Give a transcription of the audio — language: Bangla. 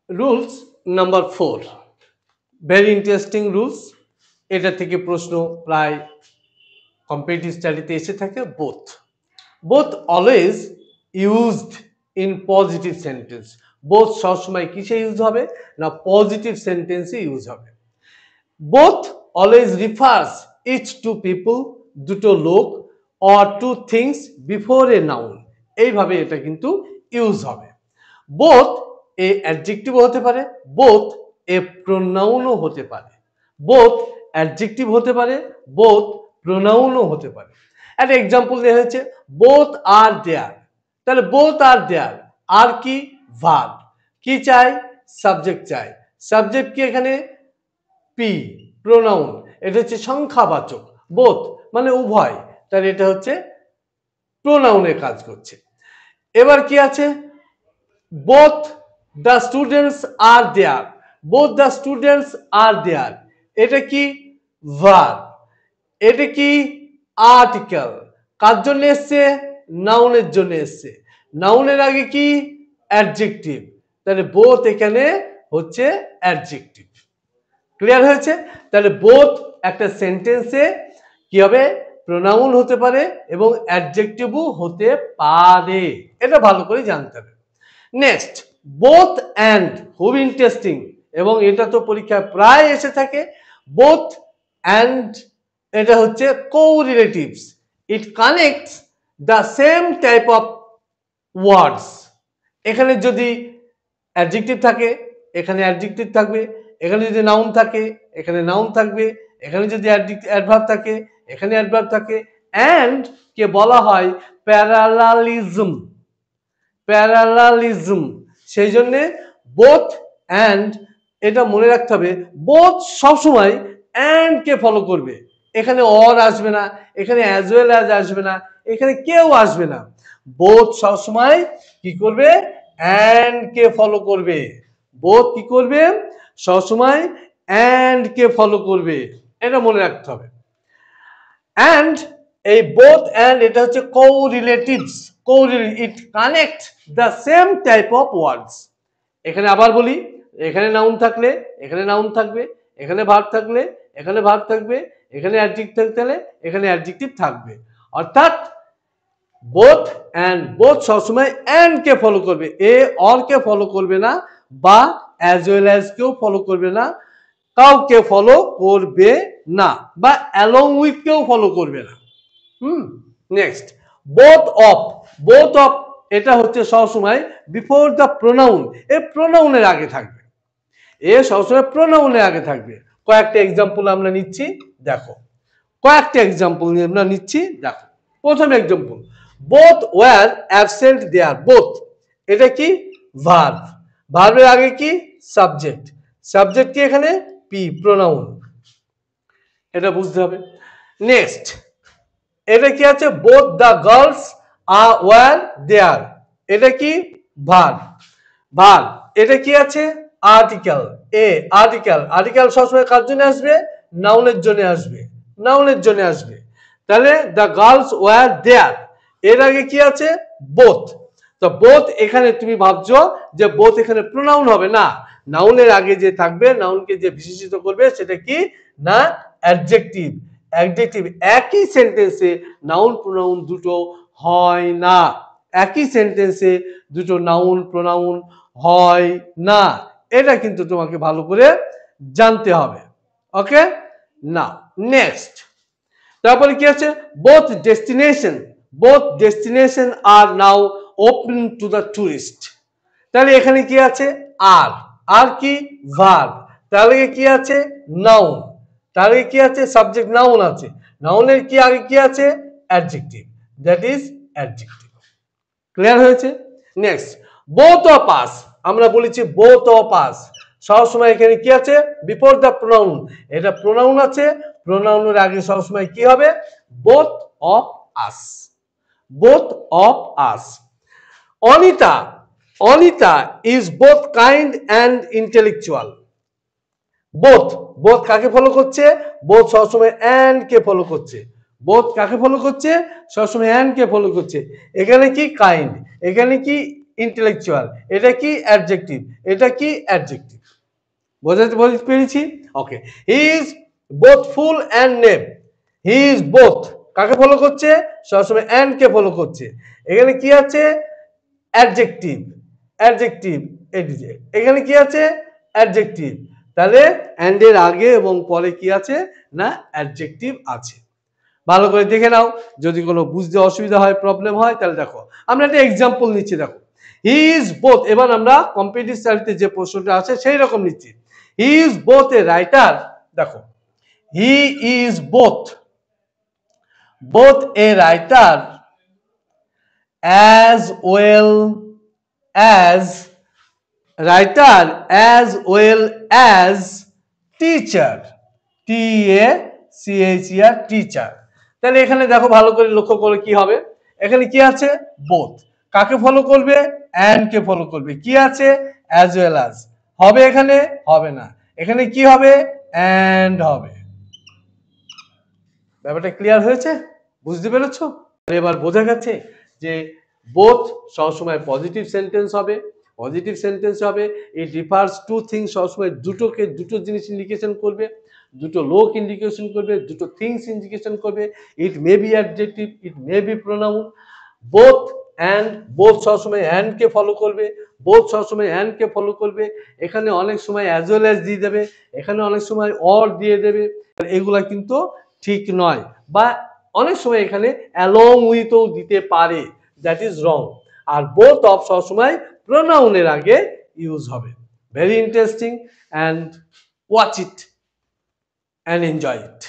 Rules number 4, very interesting rules. এটা থেকে প্রশ্ন প্রায় কম্পিটিটিভ স্টাডিতে এসে থাকে। Both always used in positive sentence. Both সবসময় কিসে ইউজ হবে না পজিটিভ সেন্টেন্সে ইউজ হবে। Both always refers each two people, দুটো লোক, or two things before a noun, এইভাবে এটা কিন্তু ইউজ হবে। বোথ এ অ্যাডজেক্টিভ হতে পারে, বোথ এ প্রোনাউনও হতে পারে, বোথ অ্যাডজেক্টিভ হতে পারে, বোথ প্রোনাউনও হতে পারে। একটা এক্সাম্পল দেওয়া হয়েছে, বোথ আর দেয়ার। তাহলে বোথ আর দেয়ার, আর কি ভার্ব, কি চাই সাবজেক্ট চাই, সাবজেক্ট কি এখানে পি, প্রোনাউন, এটা হচ্ছে সংখ্যাবাচক, বোথ মানে উভয়, তাহলে এটা হচ্ছে প্রোনাউনের কাজ করছে। এবার কি আছে, both the students are there, both the students are there, এটা কি ভার্ব, এটা কি আর্টিকেল, কার জন্য এসছে নাউনের জন্য এসছে, নাউনের আগে কি অ্যাডজেক্টিভ, তাহলে বোথ এখানে হচ্ছে অ্যাডজেক্টিভ। ক্লিয়ার হয়েছে? তাহলে বোথ একটা সেন্টেন্সে কি হবে প্রোনাউন হতে পারে এবং অ্যাডজেক্টিভও হতে পারে, এটা ভালো করে জানতে হবে। নেক্সট, বোথ অ্যান্ড, খুব ইন্টারেস্টিং এবং এটা তো পরীক্ষায় প্রায় এসে থাকে। বোথ অ্যান্ড এটা হচ্ছে correlatives, it connects the same type of words. এখানে যদি অ্যাডজেক্টিভ থাকে এখানে অ্যাডজেক্টিভ থাকবে, এখানে যদি নাউন থাকে এখানে নাউন থাকবে, এখানে যদি অ্যাডভার্ব থাকে এখানে অ্যাডভার্ব থাকে। অ্যান্ড কে বলা হয় প্যারালালিজম, প্যারালালিজম। সেই জন্যে বোথ অ্যান্ড এটা মনে রাখতে হবে, বোথ সবসময় অ্যান্ড কে ফলো করবে, এখানে অর আসবে না, এখানে অ্যাজ ওয়েল অ্যাজ আসবে না, এখানে কেউ আসবে না। বোথ সবসময় কি করবে অ্যান্ড কে ফলো করবে, বোথ কি করবে সবসময় অ্যান্ড কে ফলো করবে, এটা মনে রাখতে হবে। অ্যান্ড এই বোথ অ্যান্ড এটা হচ্ছে correlatives, it connect the same type of words. এখানে আবার বলি, এখানে নাউন থাকলে এখানে নাউন থাকবে, এখানে ভার্ব থাকলে এখানে ভার্ব থাকবে, এখানে অ্যাডজেক্টিভ থাকলে এখানে অ্যাডজেক্টিভ থাকবে। অর্থাৎ বোথ অ্যান্ড, বোথ সবসময় অ্যান্ড কে ফলো করবে, এ অর কে ফলো করবে না, বা অ্যাজ ওয়েল অ্যাজ কেও ফলো করবে না, কাউকে ফলো করবে না, বা অ্যালং উইথ কেও ফলো করবে না। Next, both of, both of এটা হচ্ছে সবসময় বিফোর দ্য প্রোনাউন, এ প্রোনাউনের আগে থাকবে, এ সবসময় প্রোনাউনের আগে থাকবে। কয়েকটা এক্সাম্পল আমরা নিচ্ছি দেখো, কয়েকটা এক্সাম্পল আমরা নিচ্ছি দেখো। প্রথম example, both were absent there, both এটা কি ভার্ব, ভার্বের আগে কি সাবজেক্ট, সাবজেক্ট কি এখানে পি, প্রোনাউন, এটা বুঝতে হবে। নেক্সট, এটা কি আছে both the girls are were there, এটা কি ভার্ব, ভার্ব এটা কি আছে আর্টিকেল, এ আর্টিকেল, আর্টিকেল সবসময় কার জন্য আসবে নাউনের জন্য আসবে, নাউনের জন্য আসবে। তাহলে দ্য গার্লস ওয়ার দেয়ার, এর আগে কি আছে বোথ, তো বোথ এখানে তুমি ভাবছো যে বোথ এখানে প্রোনাউন হবে না, নাউনের আগে যে থাকবে নাউনকে যে বিশেষিত করবে সেটা কি না অ্যাডজেক্টিভ, অ্যাডজেক্টিভ একই সেন্টেন্সে নাউন প্রোনাউন দুটো হয় না, একই সেন্টেন্সে দুটো নাউন প্রোনাউন হয় না, এটা কিন্তু তোমাকে ভালো করে জানতে হবে। ওকে না, নেক্সট, তারপরে কি আছে both destination, both destination are now open to the tourist, তাহলে এখানে কি আছে আর, আর কি ভার্ব, তাহলে কি আছে নাউন, তাহলে কি আছে সাবজেক্ট নাউন আছে, নাউনের কি আগে কি আছে adjective, that is adjective. Clear হয়েছে? নেক্সট, বোথ অফ আস, আমরা বলেছি বোথ অফ আস, সবসময় এখানে কি আছে বিফোর দ্য প্রোনাউন, এটা প্রোনাউন আছে, প্রোনাউনের আগে সবসময় কি হবে both of us, both of us. Anita, Anita is both kind and intellectual, both, both কাকে ফলো করছে বোথ সবসময় অ্যান্ড কে ফলো করছে, বোথ কাকে ফলো করছে সবসময় অ্যান্ড কে ফলো করছে, এখানে কি কাইন্ড, এখানে কি ইন্টেলেকচুয়াল, এটা কি অ্যাডজেক্টিভ, এটা কি অ্যাডজেক্টিভ। বোঝাতে পেরেছি? Okay, he is both fool and name. He is both কাকে ফলো করছে? সবসময় অ্যান্ড কে ফলো করছে। এখানে কি আছে? Adjective, adjective. এখানে কি আছে? অ্যাডজেক্টিভ। তাহলে অ্যান্ড এর আগে এবং পরে কি আছে? না অ্যাডজেক্টিভ আছে। ভালো করে দেখে নাও, যদি কোনো বুঝতে অসুবিধা হয়, প্রবলেম হয়, তাহলে দেখো আমরা একটা এক্সাম্পল নিচ্ছি। দেখো, হি ইজ বোথ, এবার আমরা কম্পিটিটিভ স্টাডিতে যে প্রশ্নটা আছে সেই রকম নিচ্ছি। He is both a writer. দেখো, he is both a writer as well as teacher, TACHER, teacher. তাহলে এখানে দেখো ভালো করে লক্ষ্য করে কি হবে, এখানে কি আছে? বোথ কাকে ফলো করবে? অ্যান্ড কে ফলো করবে। কি আছে? as well as হবে, এখানে হবে না, এখানে কি হবে? অ্যান্ড হবে। ব্যাপারটা ক্লিয়ার হয়েছে? বুঝতে পেরেছো? এবার বোঝা গেছে যে বোথ সবসময় পজিটিভ সেন্টেন্স হবে। পজিটিভ সেন্টেন্স হবে, ইট রিফার্স টু থিংস, সবসময় দুটো জিনিস ইন্ডিকেশন করবে, দুটো লোক ইন্ডিকেশন করবে, দুটো থিংস ইন্ডিকেশন করবে। It may be adjective, it may be pronoun. Both and, both সবসময় অ্যান্ড কে ফলো করবে, বোথ সবসময় অ্যান্ড কে ফলো করবে। এখানে অনেক সময় অ্যাজ ওয়েল অ্যাজ দিয়ে দেবে, এখানে অনেক সময় অর দিয়ে দেবে। এগুলা কিন্তু ঠিক নয়, বা অনেক সময় এখানে অ্যালং উইথও দিতে পারে, দ্যাট ইজ রং। আর বোথ অফ সবসময় প্রোনাউনের আগে ইউজ হবে। Very interesting, and watch it and enjoy it.